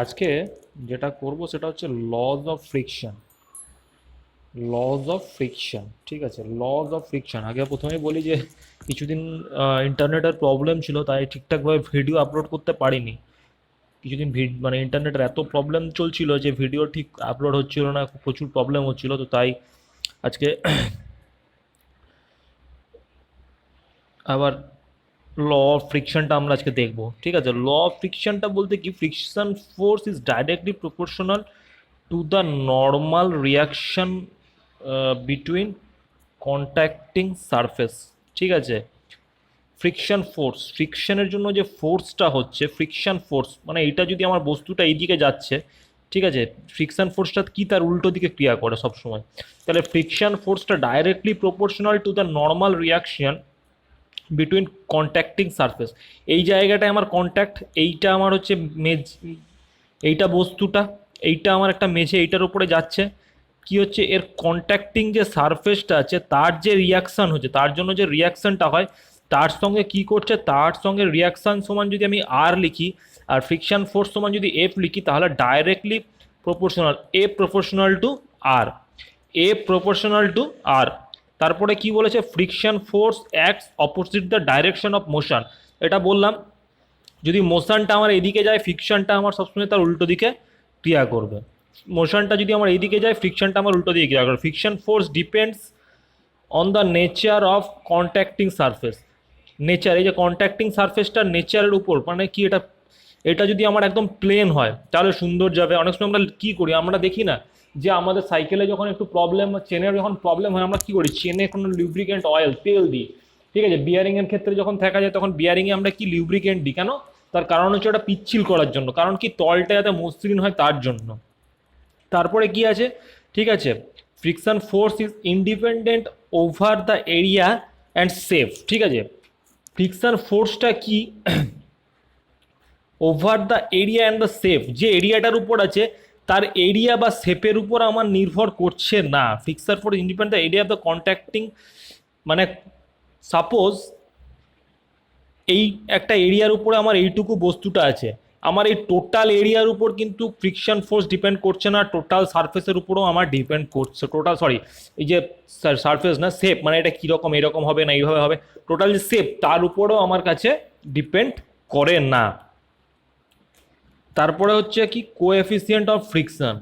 আজকে যেটা করব সেটা হচ্ছে লজ অফ ফ্রিকশন। ঠিক আছে, লজ অফ ফ্রিকশন। আগে প্রথমেই বলি যে কিছুদিন ইন্টারনেটের প্রবলেম ছিল, তাই ঠিকঠাকভাবে ভিডিও আপলোড করতে পারিনি। কিছুদিন মানে ইন্টারনেটের এত প্রবলেম চলছিল যে ভিডিও ঠিক আপলোড হচ্ছিল না, প্রচুর প্রবলেম হচ্ছিল। তো তাই আজকে আবার ল অফ ফ্রিকশনটা আমরা আজকে দেখব। ঠিক আছে, ল অফ ফ্রিকশনটা বলতে কি, friction force is directly proportional to the normal reaction between contacting surface। ঠিক আছে, ফ্রিকশন ফোর্স, ফ্রিকশনের জন্য যে ফোর্সটা হচ্ছে ফ্রিকশন ফোর্স, মানে এটা যদি আমার বস্তুটা এইদিকে যাচ্ছে, ঠিক আছে, ফ্রিকশন ফোর্সটা কি তার উল্টো দিকে ক্রিয়া করে সব সময়। তাহলে ফ্রিকশন ফোর্সটা directly proportional to the normal reaction between contacting surface. এই জায়গাটায় আমার কন্ট্যাক্ট, এইটা আমার হচ্ছে মেজ, এইটা বস্তুটা, এইটা আমার একটা মেঝে, এইটার উপরে যাচ্ছে। কি হচ্ছে, এর কন্ট্যাক্টিং যে সারফেসটা আছে তার যে রিয়াকশান হচ্ছে, তার জন্য যে রিয়াকশানটা হয়, তার সঙ্গে কি করছে, তার সঙ্গে রিয়াকশান সমান যদি আমি আর লিখি আর ফ্রিকশন ফোর্স সমান যদি এফ লিখি, তাহলে directly proportional, a proportional to R, a proportional to R. তারপরে কি বলেছে, friction force acts opposite the direction of motion. এটা বললাম, যদি মোশনটা আমার এদিকে যায়, ফ্রিকশনটা আমার সবসময় তার উল্টো দিকে ক্রিয়া করবে। মোশনটা যদি আমার এইদিকে যায়, ফ্রিকশনটা আমার উল্টো দিকে ক্রিয়া করবে। Friction force depends on the nature of contacting surface. Nature, এই যে কন্ট্যাক্টিং সারফেসটার নেচারের উপর, মানে কি, এটা এটা যদি আমার একদম প্লেন হয় তাহলে সুন্দর যাবে। অনেক সময় আমরা কী করি, আমরা দেখি না যে আমাদের সাইকেলে যখন একটু প্রবলেম, চেনের যখন প্রবলেম হয়, আমরা কী করি, চেনে কোনো লিউব্রিকেন্ট অয়েল, তেল দিই। ঠিক আছে, বিয়ারিংয়ের ক্ষেত্রে যখন দেখা যায় তখন বিয়ারিংয়ে আমরা কি লিউব্রিকেন্ট দিই কেন? তার কারণ হচ্ছে ওটা পিচ্ছিল করার জন্য, কারণ কি, তলটা যাতে মসৃণ হয় তার জন্য। তারপরে কি আছে, ঠিক আছে, friction force is independent over the area and safe. ঠিক আছে, ফ্রিকশন ফোর্সটা কি, over the area and the shape, যে এরিয়াটার উপর আছে তার এরিয়া বা শেপের উপর আমার নির্ভর করছে না। Fixer force independent area of the contacting, মানে সাপোজ এই একটা এরিয়ার উপরে আমার এইটুকু বস্তুটা আছে, আমার এই টোটাল এরিয়ার উপর কিন্তু ফ্রিকশন ফোর্স ডিপেন্ড করছে না, টোটাল সারফেসের উপরও আমার ডিপেন্ড করছে, টোটাল সরি, এই যে সারফেস না, শেপ, মানে এটা কীরকম, এরকম হবে না এইভাবে হবে, টোটাল যে শেপ তার উপরও আমার কাছে ডিপেন্ড করে না। তারপরে হচ্ছে কি, coefficient of friction.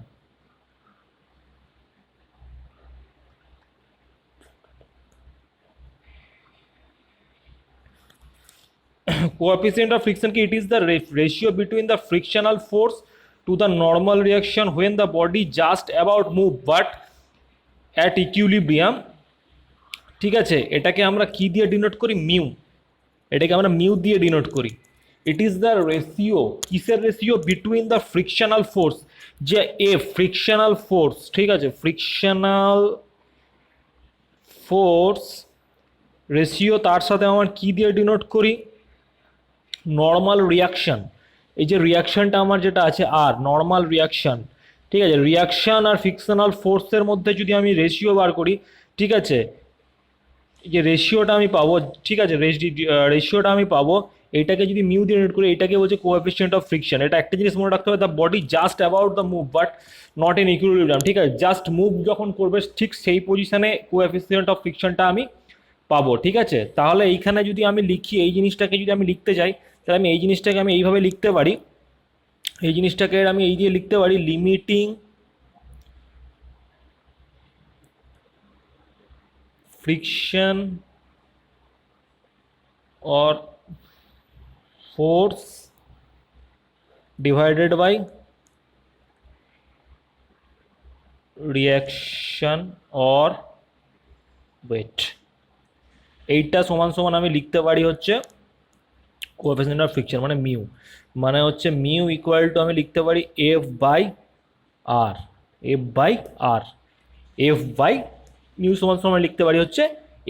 Coefficient of friction কি, it is the ratio between the frictional force to the normal reaction when the body just about move but at equilibrium. ঠিক আছে, এটাকে আমরা কি দিয়ে ডিনোট করি, মিউ, এটাকে আমরা মিউ দিয়ে ডিনোট করি। ইট ইজ দ্য রেশিও, কিসের ratio, between the frictional force, যে এ ফ্রিকশনাল ফোর্স, ঠিক আছে, ফ্রিকশনাল ফোর্স রেশিও, তার সাথে আমার কি দিয়ে ডিনোট করি, নর্মাল রিয়াকশান। এই যে রিয়াকশানটা আমার যেটা আছে আর, নর্মাল রিয়াকশান। ঠিক আছে, রিয়াকশান আর ফ্রিকশনাল ফোর্সের মধ্যে যদি আমি রেশিও বার করি, ঠিক আছে, যে রেশিওটা আমি পাবো, ঠিক আছে, রেশিওটা আমি পাবো, এইটাকে যদি মিউ দিয়ে নোট করি, এটাকে বলছে কোএফিসিয়েন্ট অফ ফ্রিকশন। এটা একটা জিনিস মনে রাখতে হবে, the body just about the move but not in equilibrium. ঠিক আছে, জাস্ট মুভ যখন করবে ঠিক সেই পজিশনে কোএফিসিয়েন্ট অফ ফ্রিকশনটা আমি পাবো। ঠিক আছে, তাহলে এইখানে যদি আমি লিখি, এই জিনিসটাকে যদি আমি লিখতে যাই, তাহলে আমি এই জিনিসটাকে আমি এইভাবে লিখতে পারি, এই জিনিসটাকে আমি এই দিয়ে লিখতে পারি, limiting friction or force divided by reaction or weight। এইটা সমান সমান আমি লিখতে পারি হচ্ছে কোএফিসিয়েন্ট অফ ফ্রিকশন, মানে মিউ, মানে হচ্ছে মিউ ইকুয়াল টু আমি লিখতে পারি F by R, F by R, F by mu সমান সমান লিখতে পারি হচ্ছে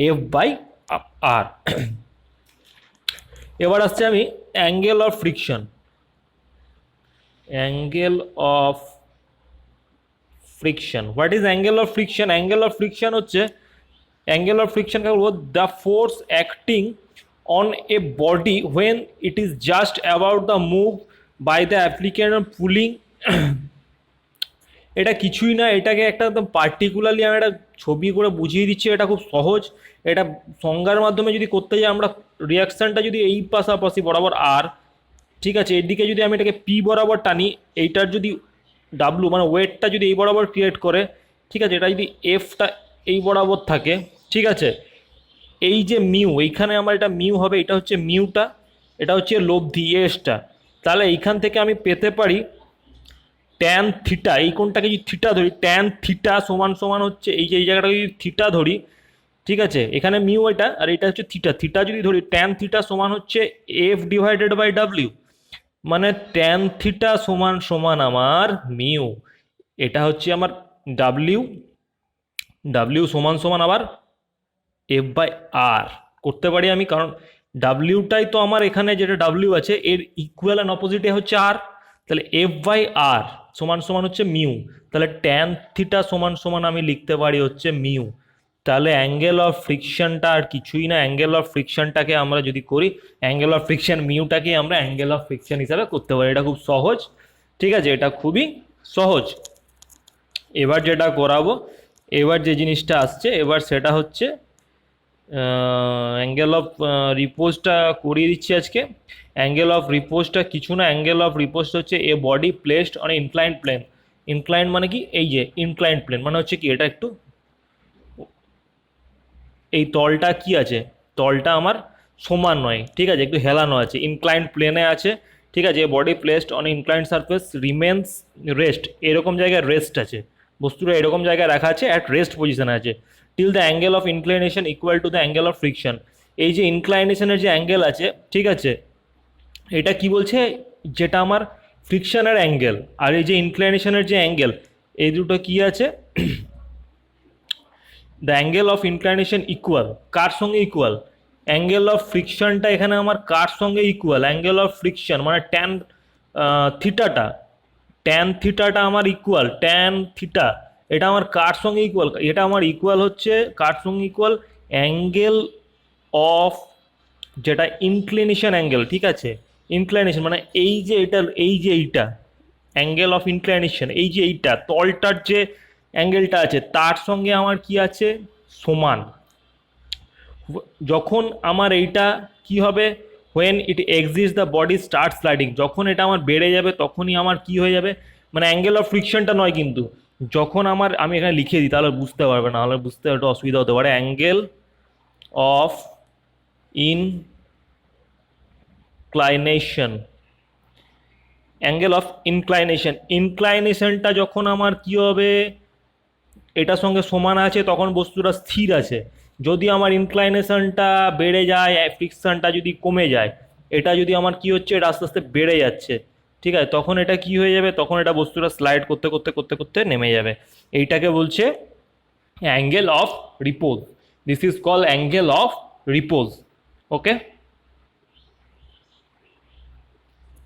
এফ বাই আর। এবার আসছে আমি angle of friction, angle of friction. What is angle of friction? Angle of friction হচ্ছে, অ্যাঙ্গেল অফ ফ্রিকশন কাকে বলবো, the force acting on a body when it is just about the move by the application of pulling. এটা কিছুই না, এটাকে একটা একদম particularly আমি একটা ছবি করে বুঝিয়ে দিচ্ছি, এটা খুব সহজ। এটা সংজ্ঞার মাধ্যমে যদি করতে যাই আমরা, রিয়াকশানটা যদি এই পাশাপাশি বরাবর আর, ঠিক আছে, এদিকে যদি আমি এটাকে পি বরাবর টানি, এইটার যদি ডাব্লু মানে ওয়েটটা যদি এই বরাবর ক্রিয়েট করে, ঠিক আছে, এটা যদি এফটা এই বরাবর থাকে, ঠিক আছে, এই যে মিউ এইখানে আমার এটা মিউ হবে, এটা হচ্ছে মিউটা, এটা হচ্ছে লব্ধি এসটা, তাহলে এইখান থেকে আমি পেতে পারি ট্যান থিটা, এই কোণটাকে যদি থিটা ধরি, ট্যান থিটা সমান সমান হচ্ছে এই যে এই জায়গাটাকে যদি থিটা ধরি, ঠিক আছে, এখানে মিউ এটা আর এটা হচ্ছে থিটা, থিটা যদি ধরি ট্যান থিটা সমান হচ্ছে এফ ডিভাইডেড বাই ডাব্লিউ, মানে ট্যান থিটা সমান সমান আমার মিউ, এটা হচ্ছে আমার ডাব্লিউ, ডাব্লিউ সমান সমান আবার এফ বাই আর করতে পারি আমি, কারণ ডাব্লিউটাই তো আমার এখানে যেটা ডাব্লিউ আছে এর ইকুয়াল অ্যান্ড অপোজিটে হচ্ছে আর, তাহলে এফ বাই আর সমান সমান হচ্ছে মিউ, তাহলে ট্যান থিটা সমান সমান আমি লিখতে পারি হচ্ছে মিউ। তাহলে অ্যাঙ্গেল অফ ফ্রিকশনটা আর কিছুই না, অ্যাঙ্গেল অফ ফ্রিকশনটাকে আমরা যদি করি, অ্যাঙ্গেল অফ ফ্রিকশন মিউটাকে আমরা অ্যাঙ্গেল অফ ফ্রিকশন হিসাবে করতে পারি, এটা খুব সহজ, ঠিক আছে, এটা খুবই সহজ। এবার যেটা করাবো, এবার যে জিনিসটা আসছে এবার সেটা হচ্ছে অ্যাঙ্গেল অফ রিপোজটা করিয়ে দিচ্ছি আজকে। অ্যাঙ্গেল অফ রিপোজটা কিছু না, অ্যাঙ্গেল অফ রিপোজটা হচ্ছে a body placed on inclined plane. Inclined মানে কি, এই যে ইনক্লাইন্ড প্লেন মানে হচ্ছে কি, এটা একটু এই তলটা কি আছে, তলটা আমার সমান নয়, ঠিক আছে, একটু হেলানো আছে, ইনক্লাইন্ড প্লেনে আছে, ঠিক আছে, body placed on inclined surface remains rest, এরকম জায়গায় রেস্ট আছে, বস্তুটা এরকম জায়গায় রাখা আছে, অ্যাট রেস্ট পজিশনে আছে, till the angle of inclination equal to the angle of friction. এই যে ইনক্লাইনেশনের যে অ্যাঙ্গেল আছে, ঠিক আছে, এটা কি বলছে, যেটা আমার ফ্রিকশনের অ্যাঙ্গেল আর এই যে ইনক্লাইনেশনের যে অ্যাঙ্গেল, এই দুটো কি আছে, the angle of inclination equal, কার সঙ্গে ইকুয়াল, অ্যাঙ্গেল অফ ফ্রিকশনটা এখানে আমার কার সঙ্গে ইকুয়াল, অ্যাঙ্গেল অফ ফ্রিকশন মানে ট্যান থিটাটা, ট্যান থিটাটা আমার ইকুয়াল, ট্যান থিটা এটা আমার কার সঙ্গে ইকুয়াল, এটা আমার ইকুয়াল হচ্ছে কার সঙ্গে ইকুয়াল, অ্যাঙ্গেল অফ যেটা ইনক্লিনেশন অ্যাঙ্গেল, ঠিক আছে, ইনক্লাইনেশন মানে এই যে এটা, এই যে এইটা অ্যাঙ্গেল অফ ইনক্লাইনেশন, এই যে এইটা তলটার যে অ্যাঙ্গেলটা আছে তার সঙ্গে আমার কি আছে, সমান। যখন আমার এইটা কি হবে, when it exist the body start sliding, যখন এটা আমার বেড়ে যাবে তখনই আমার কি হয়ে যাবে, মানে অ্যাঙ্গেল অফ ফ্রিকশনটা নয় কিন্তু, যখন আমার, আমি এখানে লিখে দিই তাহলে বুঝতে পারবে না, তাহলে বুঝতে একটু অসুবিধা হতে পারে, angle of inclination, angle of inclination, ইনক্লাইনেশনটা যখন আমার কি হবে, এটার সঙ্গে সমান আছে তখন বস্তুটা স্থির আছে, যদি আমার ইনক্লাইনেশনটা বেড়ে যায়, ফ্রিকশনটা যদি কমে যায়, এটা যদি আমার কি হচ্ছে, এটা আস্তে আস্তে বেড়ে যাচ্ছে, ঠিক আছে, তখন এটা কি হয়ে যাবে, তখন এটা বস্তুটা স্লাইড করতে করতে করতে করতে নেমে যাবে, এইটাকে বলছে angle of repose, this is call angle of repose. Okay.